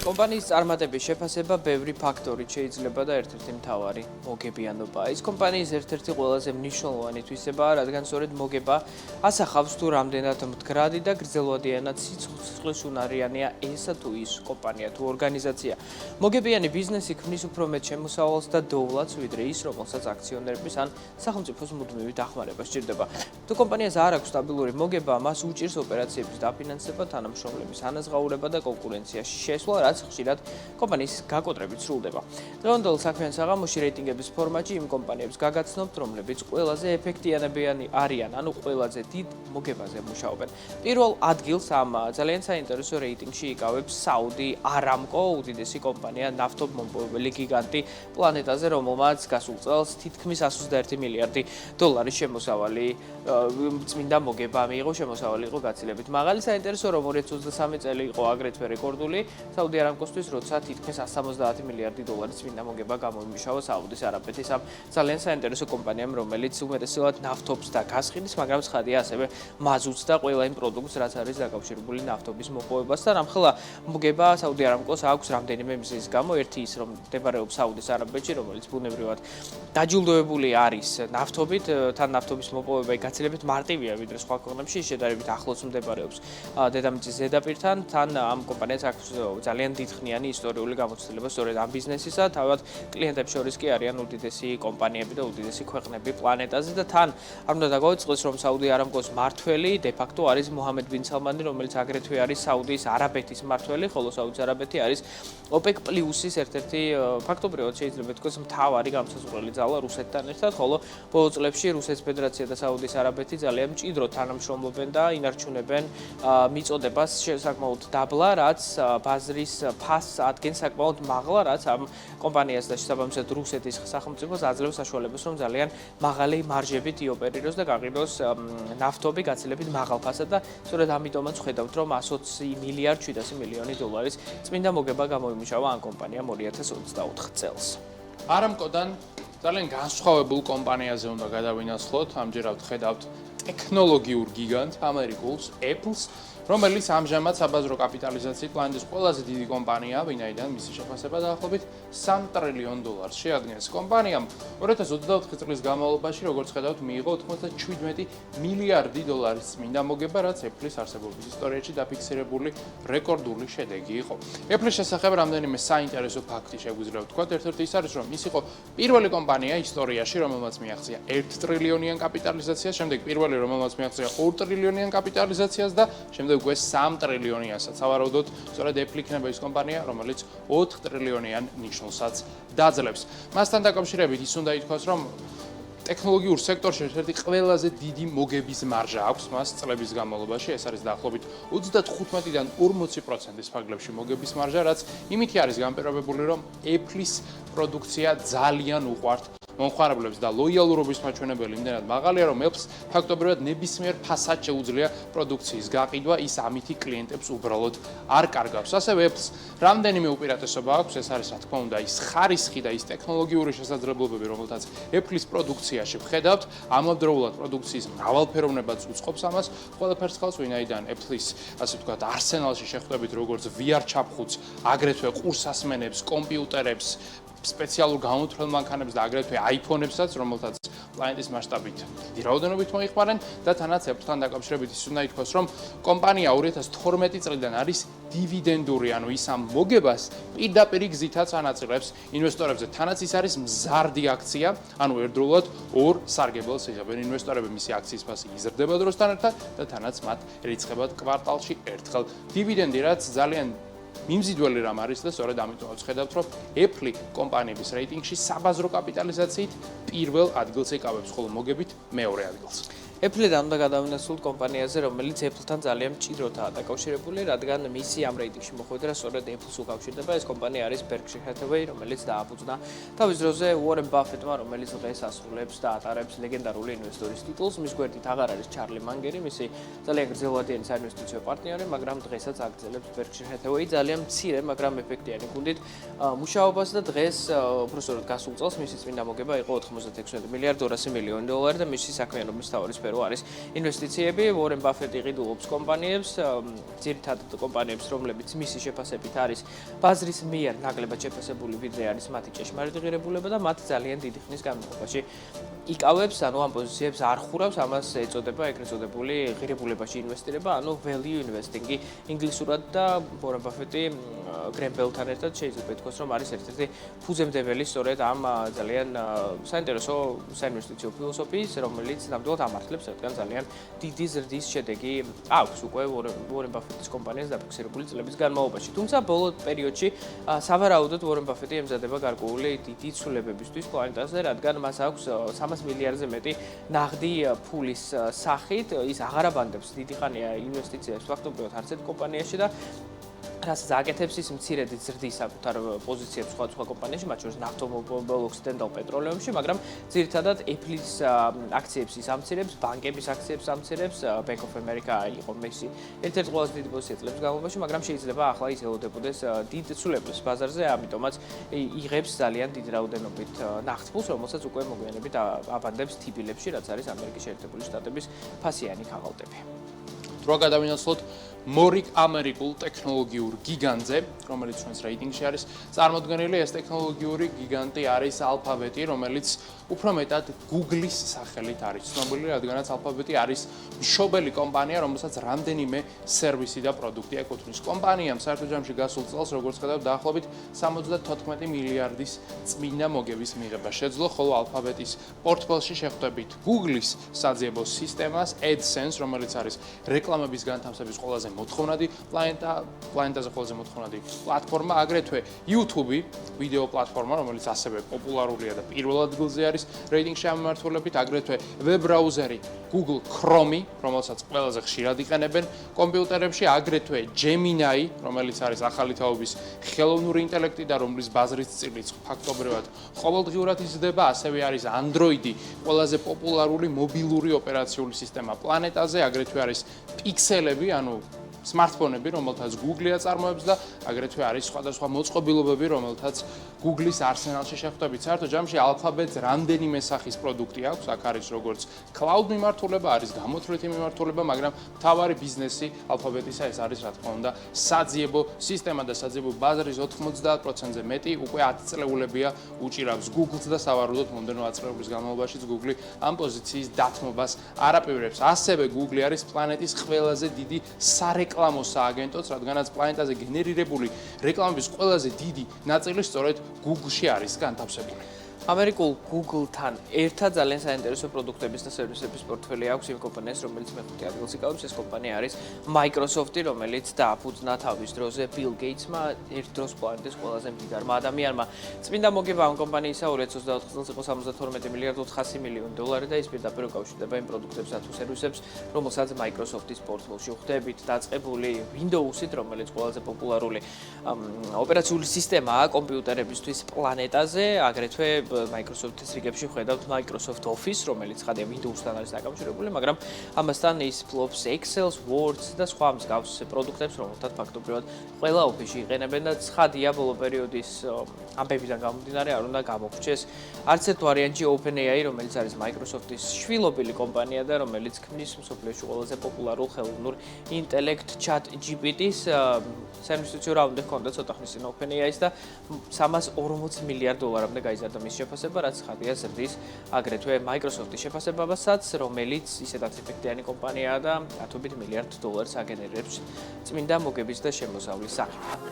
კომპანიის წარმატების შეფასება ბევრი ფაქტორით შეიძლება და ერთ-ერთი მთავარი მოგებიანობაა. ის კომპანიის ერთ-ერთი ყველაზე მნიშვნელოვანი თვისებაა, რადგან სწორედ მოგება ასახავს თუ რამდენად მდგრადი და გრძელვადიანად სიცოცხლის უნარიანია ესა თუ ის კომპანია თუ ორგანიზაცია. მოგებიანი ბიზნესი ქმნის უფრო მეტ შემოსავალს და დოვლას, ვიდრე ის, რომელსაც აქციონერების ან სახელმწიფოს მუდმივი დახმარება სჭირდება. თუ კომპანიას არ აქვს სტაბილური მოგება, მას უჭირს ოპერაციების დაფინანსება, თანამშრომლების ანაზღაურება და კონკურენციაში შესვლა, რაც ხშირად კომპანიის გაკოტრებით სრულდება. დღევანდელ საქმიან საღამოში რეიტინგების ფორმატში იმ კომპანიებს გაგაცნობთ, რომლებიც ყველაზე ეფექტიანებიანი არიან, ანუ ყველაზე დიდ მოგებაზე მუშაობენ. პირველ ადგილს ამ ძალიან საინტერესო რეიტინგში იკავებს საუდი არამკო, უდიდესი კომპანია, ნავთობმომპოვებელი გიგანტი პლანეტაზე, რომელმაც გასულ წელს თითქმის 121 მილიარდი დოლარის შემოსავალი წმინდა მოგება მიიღო, შემოსავალი იყო გაცილებით მაღალი. საინტერესო რომ 2023 წელი იყო აგრეთვე რეკორდული საუდი არამკოსთვის, როცა თითქმის 170 მილიარდი დოლარის წმინდა მოგება გამოიმუშავა საუდის არაბეთის ამ ძალიან საინტერესო კომპანიამ, რომელიც უმეტესად ნავთობს და გაზხილს, მაგრამ ცხადია ასევე მაზუტს და ყველა იმ პროდუქტს, რაც არის დაკავშირებული ნავთობის მოპოვებასთან. ამხელა მოგება საუდი არამკოს აქვს რამდენიმე მიზეზის გამო. ერთი ის, რომ მდებარეობს საუდის არაბეთში, რომელიც ბუნებრივად დაჯილდოებული არის ნავთობით, თან ნავთობის მოპოვება გაცილებით მარტივია, ვიდრე სხვა ქვეყნებში, შედარებით ახლოს მდებარეობს დედამიწის ზედაპირთან. თან ამ კომპანიას აქვს ძალიან დიდხნიანი ისტორიული გამოცდილება სწორედ ამ ბიზნესისა, თავად კლიენტებს შორის კი არიან უდიდესი კომპანიები და უდიდესი ქვეყნები პლანეტაზე და თან არ უნდა დაგვაუწყდეს, რომ საუდი არამკოს მმართველი დე-ფაქტო არის მოჰამედ ბინ სალმანი, რომელიც აგრეთვე არის საუდის არაბეთის მმართველი, ხოლო საუდის არაბეთი არის ოპეკ პლუსის ერთ-ერთი ფაქტობრივად შეიძლება ითქვას მთავარი გამსაზღვრელი ძალა რუსეთთან ერთად, ხოლო ბოლო წლებში რუსეთის ფედერაცია და საუდის არაბეთი ძალიან მჭიდროდ თანამშრომლობენ და ინარჩუნებენ მიწოდებას საკმაოდ დაბლა, რაც ბაზრის ფასს ადგენს საკმაოდ მაღლა, რაც ამ კომპანიას და შესაბამისად რუსეთის სახელმწიფოს აძლევს საშუალებას, რომ ძალიან მაღალი მარჟებით იოპერიროს და გაყიდოს ნავთობი გაცილებით მაღალ ფასად და სწორედ ამიტომაც ხედავთ, რომ 120 მილიარდ 700 მილიონი დოლარის წმინდა მოგება გამოიმუშავა ამ კომპანიამ 2024 წელს. არამკოდან ძალიან განსხვავებულ კომპანიაზე უნდა გადავინაცვლოთ, ამჯერად ხედავთ ტექნოლოგიურ გიგანტს ამერიკულს, Apple-ს, რომელიც ამჟამად საბაზრო კაპიტალიზაციით პლანეტის ყველაზე დიდი კომპანიაა, ვინაიდან მისი შეფასება დაახლოებით $3 ტრილიონ შეადგენს. კომპანიამ 2024 წლის განმავლობაში, როგორც ხედავთ, მიიღო 97 მილიარდი დოლარის წმინდა მოგება, რაც Apple-ის არსებობის ისტორიაში დაფიქსირებული რეკორდული შედეგი იყო. Apple-ის შესახებ რამდენიმე საინტერესო ფაქტი შეგვიძლია ვთქვათ. ერთ-ერთი ის არის, რომ ის იყო პირველი კომპანია ისტორიაში, რომელმაც მიაღწია 1 ტრილიონიან კაპიტალიზაციას, შემდეგ პირველი, რომელმაც მიაღწია 2 ტრილიონიან კაპიტალიზაციას და შემდეგ უკვე 3 ტრილიონიანსაც. სავარაუდოდ, სწორედ Apple იქნება ის კომპანია, რომელიც 4 ტრილიონიან ნიშნულსაც დაძლევს. მასთან დაკავშირებით ის უნდა ითქვას, რომ ტექნოლოგიურ სექტორში ერთ-ერთი ყველაზე დიდი მოგების მარჟა აქვს მას წლების განმავლობაში, ეს არის დაახლოებით 35-დან 40%-ის ფარგლებში მოგების მარჟა, რაც იმითი არის განპირობებული, რომ Apple-ის პროდუქცია ძალიან უყვართ მომხმარებლებს და ლოიალურობის მაჩვენებელი იმდენად მაღალია, რომ Apple-ს ფაქტობრივად ნებისმიერ ფასად შეუძლია პროდუქციის გაყიდვა, ის ამითი კლიენტებს უბრალოდ არ კარგავს. ასევე Apple-ს რამდენიმე უპირატესობა აქვს, ეს არის რა თქმა უნდა ის ხარისხი და ის ტექნოლოგიური შესაძლებლობები, რომელთაც Apple-ის პროდუქციაში ვხედავთ, ამავდროულად პროდუქციის მრავალფეროვნებაც უწყობს ამას, ყველაფერს ხავს, ვინაიდან Apple-ის, ასე ვთქვათ, არსენალში შეხვდებით როგორც VR ჩაფხუტს, აგრეთვე ყურსასმენებს, კომპიუტერებს, სპეციალურ გამოთვლელ მანქანებს და აგრეთვე iPhone-ებსაც, რომელთაც პლანეტის მასშტაბით დიდი რაოდენობით მოიხმარენ და თანაც Apple-თან დაკავშირებით ის უნდა ითქვას, რომ კომპანია 2012 წლიდან არის დივიდენდური, ანუ ის ამ მოგებას პირდაპირ გზითაც ანაწილებს ინვესტორებზე. თანაც ის არის მზარდი აქცია, ანუ ერთდროულად ორ სარგებელს იღებენ ინვესტორები, მისი აქციის ფასი იზრდება დროსთან ერთად და თანაც მათ რიცხებად კვარტალში ერთხელ დივიდენდი, რაც ძალიან მიმზიდველი რამ არის და სწორედ ამიტომაც ხედავთ, რომ Apple კომპანიების რეიტინგში საბაზრო კაპიტალიზაციით პირველ ადგილს იკავებს, ხოლო მოგებით მეორე ადგილს. Apple-დან უნდა გადავინაცვლოთ კომპანიაზე, რომელიც Apple-თან ძალიან მჭიდროდაა დაკავშირებული, რადგან მისი ამ რეიტინგში მოხვედრა სწორედ Apple-ს უკავშირდება. ეს კომპანია არის Berkshire Hathaway, რომელიც დააფუძნა თავის დროზე Warren Buffett-მა, რომელიც დღეს ასრულებს და ატარებს ლეგენდარული ინვესტორის ტიტულს. მის გვერდით აღარ არის Charlie Munger, მისი ძალიან გრძელვადიანი საინვესტიციო პარტნიორი, მაგრამ დღესაც აგრძელებს Berkshire Hathaway ძალიან მცირე, მაგრამ ეფექტიანი გუნდით მუშაობას და დღეს უბრალოდ გასულ წელს მისი წმინდა მოგება იყო 96 მილიარდ 200 მილიონი დოლარი და მისი საქმიანობის მთავარი სფერო არის ინვესტიციები. Warren Buffett იყიდულობს კომპანიებს, ძირითადად კომპანიებს, რომლებიც მისი შეფასებით არის ბაზრის მიერ ნაკლებად შეფასებული, ვიდრე არის მათი ჭეშმარიტი ღირებულება და მათ ძალიან დიდი ხნის განმავლობაში იკავებს, ანუ ამ პოზიციებს არ ხურავს, ამას ეწოდება ეგრეთ წოდებული ღირებულებაში ინვესტირება, ანუ value investing-ი ინგლისურად და Warren Buffett-ი Graham Bell-თან ერთად შეიძლება ითქვას, რომ არის ერთ-ერთი ფუძემდებელი სწორედ ამ ძალიან საინტერესო საინვესტიციო ფილოსოფიის, რომელიც ნამდვილად ამართლებს, რადგან ძალიან დიდი ზრდის შედეგი აქვს უკვე Warren Buffett-ის კომპანიას დაფიქსირებული წლების განმავლობაში. თუმცა ბოლო პერიოდში სავარაუდოდ Warren Buffett-ი ემზადება გარკვეული დიდი ცვლილებებისთვის პლანეტაზე, რადგან მას აქვს 300 მილიარდზე მეტი ნაღდი ფულის სახით, ის აღარ აბანდებს დიდი ხანია ინვესტიციებს ფაქტობრივად არც ერთ კომპანიაში და რასაც აკეთებს ის მცირედი ზრდის საკუთარ პოზიციებს სხვა კომპანიაში, მათ შორის ნავთობმოყვებულ ოკციდენტალ პეტროლეუმში, მაგრამ ძირითადად Apple-ის აქციებს ის ამცირებს, ბანკების აქციებს ამცირებს, Bank of America იყო მისი ერთ-ერთი ყველაზე დიდი პოზიცია წლების განმავლობაში, მაგრამ შეიძლება ახლა ის ელოდებოდეს დიდ ცვლილებას ბაზარზე, ამიტომაც იღებს ძალიან დიდი რაოდენობით ნახტფულს, რომელსაც უკვე მოგვიანებით აბანდებს თიბილებში, რაც არის ამერიკის შეერთებული შტატების ფასიანი ქაღალდები. Დრო გადავინაცვლოთ მორიგ ამერიკულ ტექნოლოგიურ გიგანტზე, რომელიც ჩვენს რეიტინგში არის წარმოდგენილი. ეს ტექნოლოგიური გიგანტი არის Alphabet, რომელიც უფრო მეტად Google-ის სახელით არის ცნობილი, რადგანაც Alphabet არის მშობელი კომპანია, რომელსაც რამდენიმე სერვისი და პროდუქტი ეკუთვნის. კომპანიამ საერთო ჯამში გასულ წელს, როგორც ხედავთ, დაახლოებით 74 მილიარდის წმინდა მოგების მიღება შეძლო, ხოლო Alphabet-ის პორტფელში შეხვდებით Google-ის საძიებო სისტემას, AdSense, რომელიც არის რეკლამების განთავსების ყველაზე მოთხოვნადი პლანეტაზე ყველაზე მოთხოვნადი პლატფორმა, აგრეთვე YouTube, ვიდეო პლატფორმა, რომელიც ასევე პოპულარულია და პირველ ადგილზე არის რეიტინგში ამმართველობით, აგრეთვე ვებ ბრაუზერი Google Chrome, რომელსაც ყველაზე ხშირად იყენებენ კომპიუტერებში, აგრეთვე Gemini, რომელიც არის ახალი თაობის ხელოვნური ინტელექტი და რომლის ბაზრის წილიც ფაქტობრივად ყოველდღიურად იზრდება, ასევე არის Android-ი, ყველაზე პოპულარული მობილური ოპერაციული სისტემა პლანეტაზე, აგრეთვე არის Pixel-ები, ანუ smartphone-ები, რომელთაც Google-ია წარმოებს და აგრეთვე არის სხვადასხვა მოწყობილობები, რომელთაც Google-ის არსენალში შეხვდებით. საერთო ჯამში Alphabet-ს რამდენიმე სახის პროდუქტი აქვს, აქ არის როგორც cloud მიმართულება, არის გამოთვლითი მიმართულება, მაგრამ მთავარი ბიზნესი Alphabet-ისა ეს არის, რა თქმა უნდა, საძიებო სისტემა და საძიებო ბაზრის 90%-ზე მეტი უკვე 10 წლეულებია უჭირავს Google-ს და სავარაუდოდ მომდენო 10 წლების განმავლობაში Google ამ პოზიციის დათმობას არაპირებს. ასევე Google არის პლანეტის ყველაზე დიდი სარეკლამო სააგენტოც, რადგანაც პლანეტაზე გენერირებული რეკლამების ყველაზე დიდი ნაწილი სწორედ Google-ში არის განთავსებული. ამერიკულ Google-თან ერთად ძალიან საინტერესო პროდუქტების და სერვისების პორტფელი აქვს იმ კომპანიას, რომელიც მეხუთე ადგილს იკავებს. ეს კომპანია არის Microsoft-ი, რომელიც დააფუძნა თავის დროზე Bill Gates-მა, ერთ დროს პლანეტის ყველაზე მდიდარმა ადამიანმა. წმინდა მოგება ამ კომპანიისა 2024 წელს იყო 72 მილიარდ 400 მილიონი დოლარი და ის პირდაპირ უკავშირდება იმ პროდუქტებსა თუ სერვისებს, რომელსაც Microsoft-ის პორტფელში ხვდებით, დაწყებული Windows-ით, რომელიც ყველაზე პოპულარული ოპერაციული სისტემაა კომპიუტერებისთვის პლანეტაზე, აგრეთვე Microsoft-ის რიგებში ხედავთ Microsoft Office, რომელიც ხადია Windows-თან არის დაკავშირებული, მაგრამ ამასთან ის ფლობს Excel-ს, Word-ს და სხვა მსგავს პროდუქტებს, რომელთაც ფაქტობრივად ყველა ოფისში იყენებენ და ცხადია ბოლო პერიოდის ამბებიდან გამომდინარე არ უნდა გამოგრჩეს არც ერთ ვარიანტში OpenAI, რომელიც არის Microsoft-ის შვილობილი კომპანია და რომელიც ქმნის მსოფლიოში ყველაზე პოპულარულ ხელოვნურ ინტელექტ ChatGPT-ს საინვესტიციო რაუნდი ჰქონდა ცოტა ხნის წინ OpenAI-ს და 340 მილიარდ დოლარამდე გაიზარდა მის შეფასება, რაც ხადია ზრდის აგრეთვე Microsoft-ის შეფასებასაც, რომელიც ისედაც ეფექტიანი კომპანიაა და 10 მილიარდ დოლარს აგენერებს წმინდა მოგების და შემოსავლის სახით.